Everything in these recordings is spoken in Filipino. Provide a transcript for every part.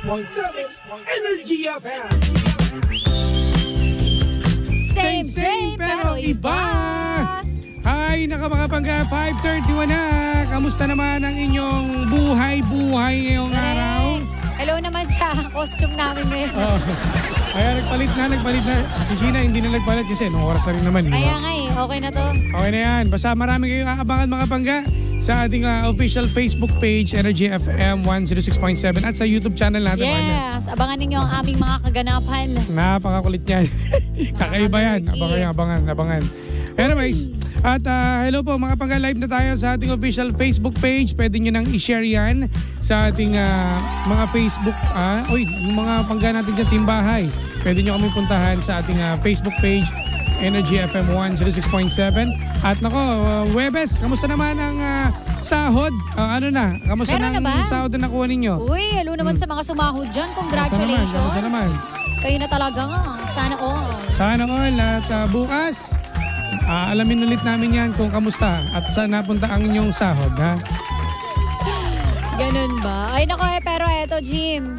Energy FM. Same, pero iba. Ay, nakamakapangga, 5:31 na. Kamusta naman ang inyong buhay-buhay ngayong araw? Hello naman sa costume namin ngayon. Kaya nagpalit na. Si Sheena hindi na nagpalit kasi nung oras na rin naman. Kaya nga okay na to. Okay na yan. Basta marami kayong aabangan mga pangga sa ating official Facebook page, Energy FM 106.7 at sa YouTube channel natin. Yes, abangan ninyo ang aming mga kaganapan. Napakakulit yan. Kakaiba yan. Abangan. Anyways, at hello po mga pangga, live na tayo sa ating official Facebook page. Pwede nyo nang i-share yan sa ating mga Facebook. Yung mga pangga natin dyan, Timbahay. Pwede nyo kami puntahan sa ating Facebook page, Energy FM 106.7. At nako, Webes, kamusta naman ang sahod? Kamusta Meron na ba? sahod na nakuha ninyo? Uy, hello naman sa mga sumahod dyan. Congratulations. Kamusta naman? Kayo na talaga nga. Sana all. Sana all. At bukas, alamin ulit namin yan kung kamusta at saan napunta ang inyong sahod, ha? Ganun ba? Ay nako pero eto Jim.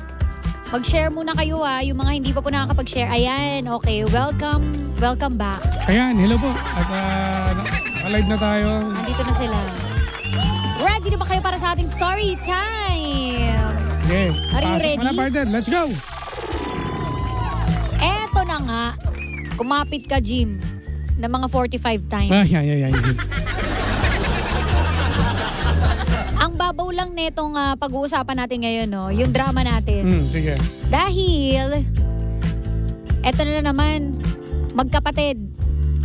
Mag-share muna kayo yung mga hindi pa po nakakapag-share. Ayan, okay. Welcome back. Ayan, hello po. At live na tayo. Nandito na sila. Ready na ba kayo para sa ating story time? Okay. Are you ready? Pasok na, partner. Let's go! Eto na nga. Kumapit ka, Jim, na mga 45 times. Ay. Ang babaw lang netong pag-uusapan natin ngayon, no? Yung drama natin. Sige. Dahil, eto na naman, magkapatid.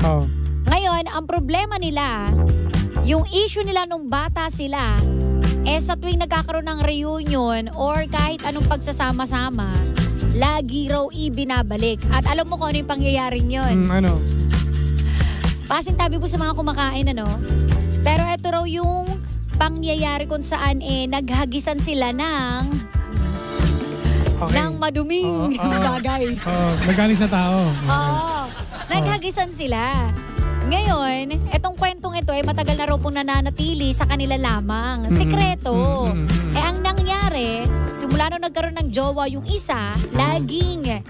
Oh. Ngayon, ang problema nila, yung issue nila nung bata sila, sa tuwing nagkakaroon ng reunion or kahit anong pagsasama-sama, lagi raw ibinabalik. At alam mo kung ano yung pangyayaring yun. Ano? Pasintabi ko sa mga kumakain, Pero eto raw yung pangyayari kung saan naghagisan sila ng maduming bagay. Nagaling sa tao. Oo. Naghagisan sila. Ngayon, etong kwentong ito matagal na raw pong nananatili sa kanila lamang. Sekreto. Ang nangyari, simula nung nagkaroon ng jowa yung isa, laging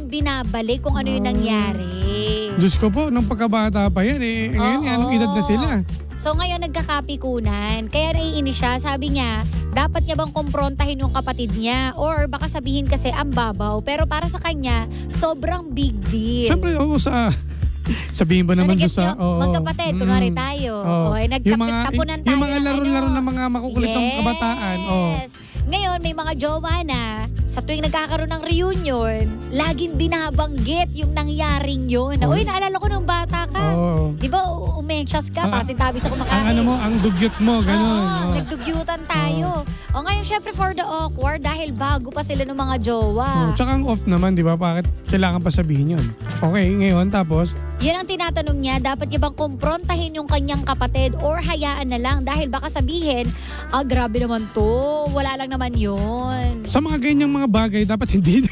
binabalik kung ano yung nangyari. Diyos ko po, nung pagkabata pa yan ngayon, anong edad na sila? So ngayon nagkakapikunan, kaya naiinis siya. Sabi niya, dapat niya bang kumprontahin yung kapatid niya? Or baka sabihin kasi ang babaw, pero para sa kanya, sobrang big deal. Siyempre, sabihin ba naman doon sa... magkapatid, kunwari tayo. Nagtapunan tayo. Yung mga laro-laro ng mga makukulitang kabataan. Yes. Ngayon, may mga jowa na sa tuwing nagkakaroon ng reunion, laging binabanggit yung nangyaring yun. Uy, naalala ko nung bata ka. Di ba, umensyas ka, pasintabi sa kumakain. Ang dugyot mo, gano'n. Nagdugyutan tayo. Ngayon, syempre for the awkward, dahil bago pa sila ng mga jowa. Tsaka ang off naman, di ba? Bakit kailangan pa sabihin yun? Okay, ngayon, tapos? Yan ang tinatanong niya, dapat niya bang kumprontahin yung kanyang kapatid or hayaan na lang dahil baka sabihin, grabe naman to, wala lang naman yun. Sa mga ganyang mga bagay, dapat hindi.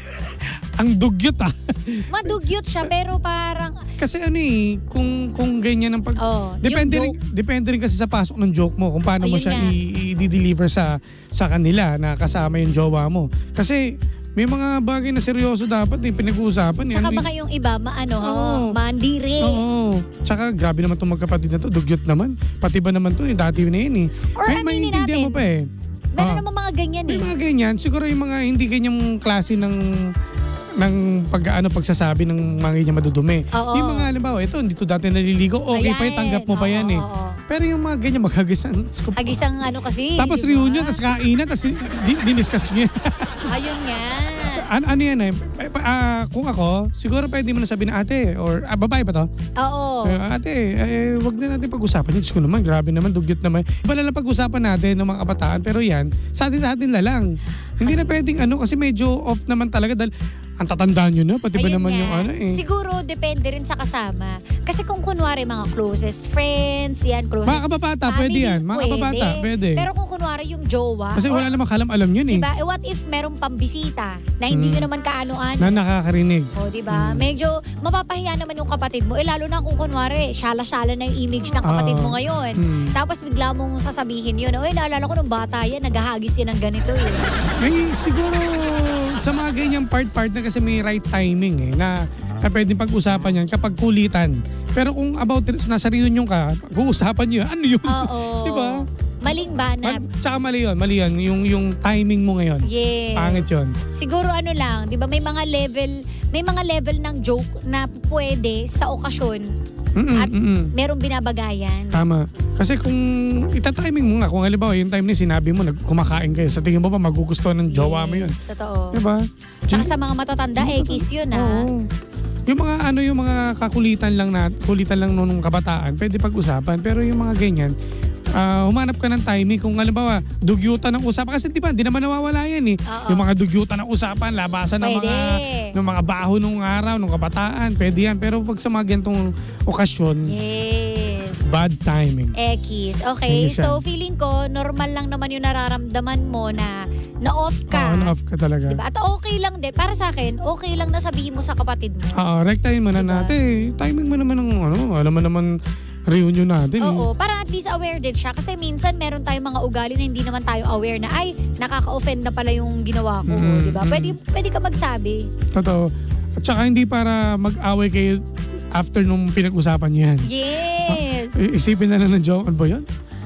Ang dugyot Madugyot siya pero parang... Kasi kung ganyan ang pag... depende rin kasi sa pasok ng joke mo kung paano mo siya i-deliver sa kanila na kasama yung jowa mo. Kasi may mga bagay na seryoso dapat pinag-uusapan. Tsaka baka yung iba, mandiri. Oo. Tsaka grabe naman itong magkapatid na to. Dugyot naman. Pati ba naman to, dati na yun Or aminin natin. Mo pa Meron naman mga ganyan May mga ganyan. Siguro yung mga hindi ganyang klase ng pagsasabi ng mga ganyan madudumi. Yung mga halimbawa, ito, hindi to dati naliligo. Okay pa tanggap mo pa yan Pero yung mga ganyan maghagisan. Hagisang kasi. Tapos reunion, tapos kainan, tapos diniscuss nyo. Ayun nga. Ano yan kung ako, siguro pwede mo na sabihin na ate, or babae pa to? Oo. Ate, wag na natin pag-usapan. Diyos ko naman, grabe naman, dugyot naman. Iba na lang pag-usapan natin ng mga kabataan, pero yan, sa atin na lang. Hindi na pwedeng kasi medyo off naman talaga dahil ang tatandaan nyo na, pati ba naman yung Siguro, depende rin sa kasama. Kasi kung kunwari mga closest friends, closest mga kababata, pwede yan. Mga kababata, pwede. Pero kung kunwari yung jowa. Kasi wala namang kalam-alam yun Diba? What if merong pambisita na hindi nyo naman kaano-ano? Na nakakarinig. Diba? Medyo mapapahiya naman yung kapatid mo. Lalo na kung kunwari, syala-syala na yung image ng kapatid mo ngayon. Tapos bigla mong sasabihin yun, naalala ko nung bata yan, naghahagis yan ng ganito May siguro sa mga ganyang part na kasi may right timing na pwedeng pag-usapan yan kapag kulitan. Pero kung about nasa reunion ka, pag-uusapan nyo, ano yun? Oo. Diba? Maling banat. Tsaka mali yun. Yung timing mo ngayon. Yes. Pangit yun. Siguro ano lang, 'di ba may mga level ng joke na pwede sa okasyon at merong binabagayan. Tama. Kasi kung itatiming mo nga, kung halimbawa yung time na sinabi mo, kumakain kayo, sa tingin mo ba magugustuhan ng jowa mo yun? Totoo. Diba? Tsaka sa mga matatanda, kiss yun Oo. Yung mga kakulitan lang nung kabataan, pwede pag-usapan. Pero yung mga ganyan, humanap ka ng timing. Kung halimbawa, dugyutan ng usapan. Kasi di ba, di naman nawawala yan eh. Oo. Yung mga dugyutan ng usapan, labasan ng mga baho nung araw, nung kabataan. Pwede yan. Pero pag sa mga ganitong okasyon, bad timing. Kiss. Okay, Yes, so feeling ko, normal lang naman yung nararamdaman mo na na-off ka. Na-off ka talaga. Diba? At okay lang din. Para sa akin, okay lang na sabihin mo sa kapatid mo. Rektahin mo na natin. Timing mo naman ng alam mo naman reunion natin. Oo, para at least aware din siya. Kasi minsan meron tayong mga ugali na hindi naman tayo aware na ay, nakaka-offend na pala yung ginawa ko. Diba? Pwede ka magsabi. Totoo. At saka hindi para mag-away kayo after nung pinag-usapan niyo yan. Yes. Isipin na lang ng joke, ano ba yan?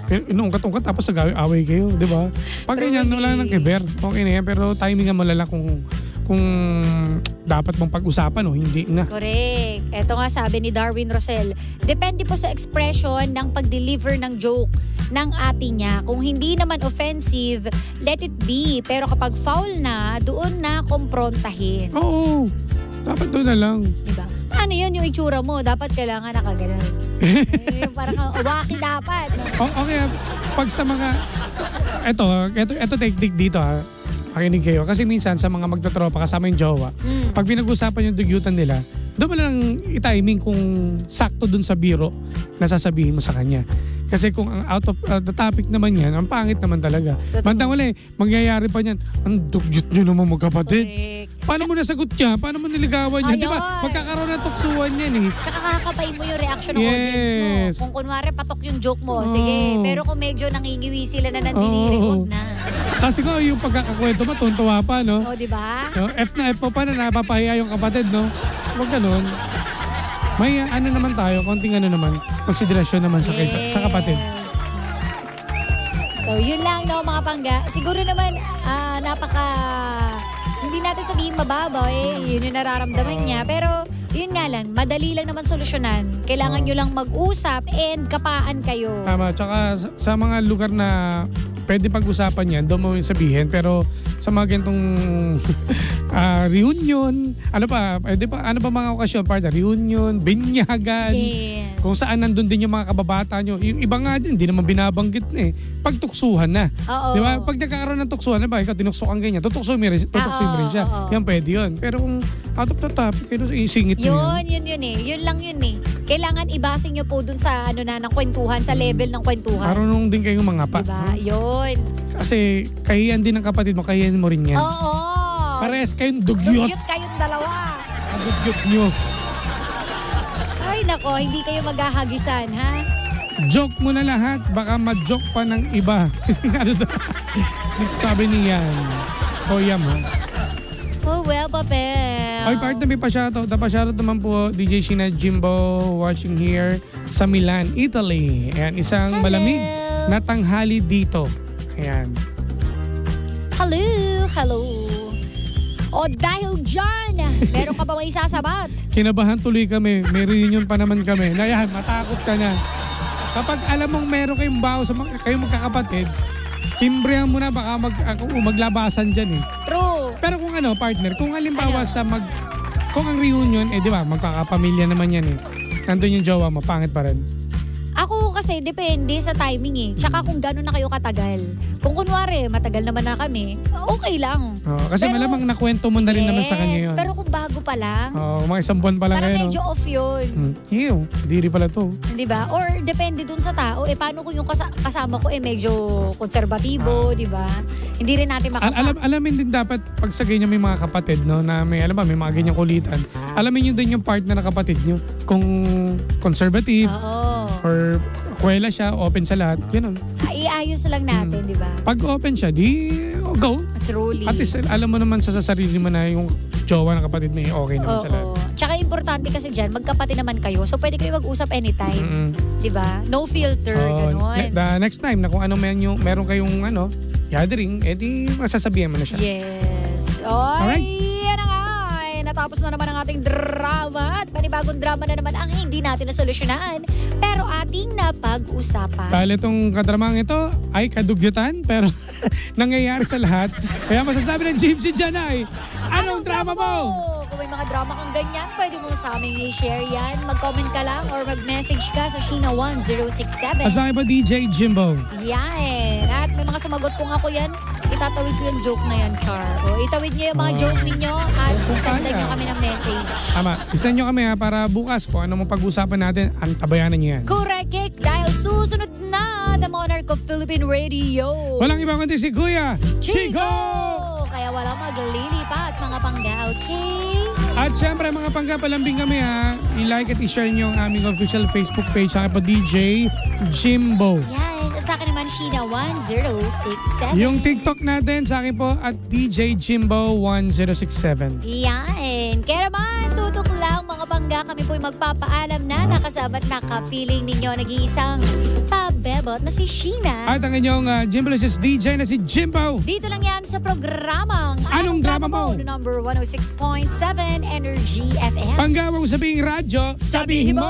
Inuungkat-ungkat tapos nag-away kayo, di ba? Pag ganyan, wala nang kiber. Okay na yan, pero timingan mo lang kung dapat mong pag-usapan o hindi na. Correct. Ito nga sabi ni Darwin Rosel, depende po sa expression ng pag-deliver ng joke ng ate niya. Kung hindi naman offensive, let it be. Pero kapag foul na, doon na komprontahin. Oo. Dapat doon na lang. Diba? Ano yun yung itsura mo? Dapat kailangan nakaganon. Parang waki dapat. Okay, pag sa mga... Ito technique dito makinig kayo. Kasi minsan sa mga magtotropa kasama yung jowa, pag pinag-usapan yung dugyutan nila, doon mo lang i-timing kung sakto dun sa biro na sasabihin mo sa kanya. Kasi kung out of the topic naman yan, ang pangit naman talaga. Bandang wala mangyayari pa niyan, ang dugyot nyo naman magkapatid. Correct. Paano mo nasagot niya? Paano mo niligawan niya? Di ba? Magkakaroon ng tuksuan yan eh. Tsaka kakakapain mo yung reaction ng audience mo. Kung kunwari patok yung joke mo, sige. Pero kung medyo nangingiwi sila na nandiniri, huwag na. Kasi ko yung pagkakakwento mo, tuntua pa, no? Oo, di ba? No? F na F pa na napapahiya yung kapatid, no? Huwag ganun. May naman tayo, konting konsiderasyon naman sa kapatid. So, yun lang, no, mga pangga. Siguro naman, hindi natin sabihin mababaw, yun yung nararamdaman niya. Pero, yun nga lang, madali lang naman solusyonan. Kailangan nyo lang mag-usap and kapaan kayo. Tama, tsaka sa mga lugar na pwede pag-usapan yan, doon mo sabihin. Pero sa mga ganitong reunion, ano pa mga okasyon, partner? Reunion, binyagan. Yes. Kung saan nandun din yung mga kababata nyo. Yung iba nga dyan, hindi naman binabanggit na pagtuksuhan na. Oo. Di ba? Pag nagkakaroon ng tuksuhan, ikaw tinuksukan ganyan, tutuksuin mo rin siya. Oo. Yan pwede yun. Pero kung out of the topic, isingit mo yun. Yun lang yun eh. Kailangan ibasing nyo po dun sa ng kwentuhan, sa level ng kwentuhan. Marunong din kayong mga pa. Diba? Yun. Kasi kahiyan din ng kapatid mo, kahiyan mo rin yan. Oo. Parehas kayong dugyot. Dugyot kayong dalawa. Ang dugyot nyo. Ay nako, hindi kayo maghahagisan, ha? Joke mo na lahat, baka ma-joke pa ng iba. Ano to? Sabi niyan. Yam ha. Oh well, Papel. Oy, partner, may pa-shoutout. Pa-shoutout naman po, DJ Sheena Jimbo, watching here sa Milan, Italy. Ayan, isang Hello. malamig na tanghali dito. Ayan. Hello. O dahil dyan, meron ka ba may isasabat? Kinabahan tuloy kami. May reunion pa naman kami. Nayan, matakot ka na. Kapag alam mong meron kayong baho sa kayong magkakapatid, timbrehan mo na baka maglabasan dyan eh. True. Pero kung partner, kung halimbawa kung ang reunion, di ba, magkakapamilya naman yan eh. Nandun yung jowa mo, pangit pa rin. Ako kasi depende sa timing eh. Tsaka kung gano'n na kayo katagal. Kung kunwari, matagal naman na kami, okay lang. Kasi pero, malamang nakwento mo na rin naman sa kanya yun. Pero kung bago pa lang, mga isang buwan pa lang parang kayo. medyo off yun. Ew, diri pala to. Diba? Or depende dun sa tao. Paano kung yung kasama ko medyo konserbatibo, diba? Hindi rin natin alamin din dapat pag sa ganyan may mga kapatid, no, na may mga ganyang kulitan. Alamin nyo din yung partner na kapatid nyo. Kung conservative, or kuwela siya, open sa lahat, ganun. Iayos lang natin, di ba? Pag open siya, di go. Truly. At least alam mo naman sa sarili mo na yung jowa ng kapatid mo okay naman sa lahat. Oo. Tsaka importante kasi dyan, magkapatid naman kayo. So pwede kayo mag-usap anytime. Di ba? No filter, gano'n. The next time na kung ano meron kayong gathering, edi masasabihan mo na siya. Yes. Alright. Yan na nga. Natapos na naman ang ating drama at panibagong drama na naman ang hindi natin nasolusyonan pero ating napag-usapan. Dahil itong kadramang ito ay kadugyutan pero nangyayari sa lahat. Kaya masasabi ng Gypsy dyan ay, anong drama mo? Kung may mga drama kang ganyan, pwede mo sa aming i-share yan. Mag-comment ka lang or mag-message ka sa Sheena1067. At sa akin pa DJ Jimbo. Yan. At may mga sumagot kung ako yan, itatawid ko yung joke na yan, Char. O itawid nyo yung mga joke ninyo at sendan nyo kami ng message. Tama. Isend nyo kami para bukas kung ano mong pag-usapan natin, ang tabayanan nyo yan. Correct, dahil susunod na The Monarch of Philippine Radio. Walang iba kundi si Kuya Chico! Kaya walang maglilipat mga pangga, okay? At syempre mga pangga, palambing kami I-like at i-share nyo ang aming official Facebook page sa akin po DJ Jimbo. Yes, at sa akin naman Sheena1067. Yung TikTok natin sa akin po at DJ Jimbo 1067. Yan. Kaya naman, tutok lang mga pangga. Kami po'y magpapaalam na nakasabat na kapiling ninyo nag-iisang pabebot na si Sheena. At ang inyong Jimbolicious DJ na si Jimbo. Dito lang yan sa programang Anong Drama Mo? No number 106.7 Energy FM. Panggawang sabihing radyo, sabihin mo!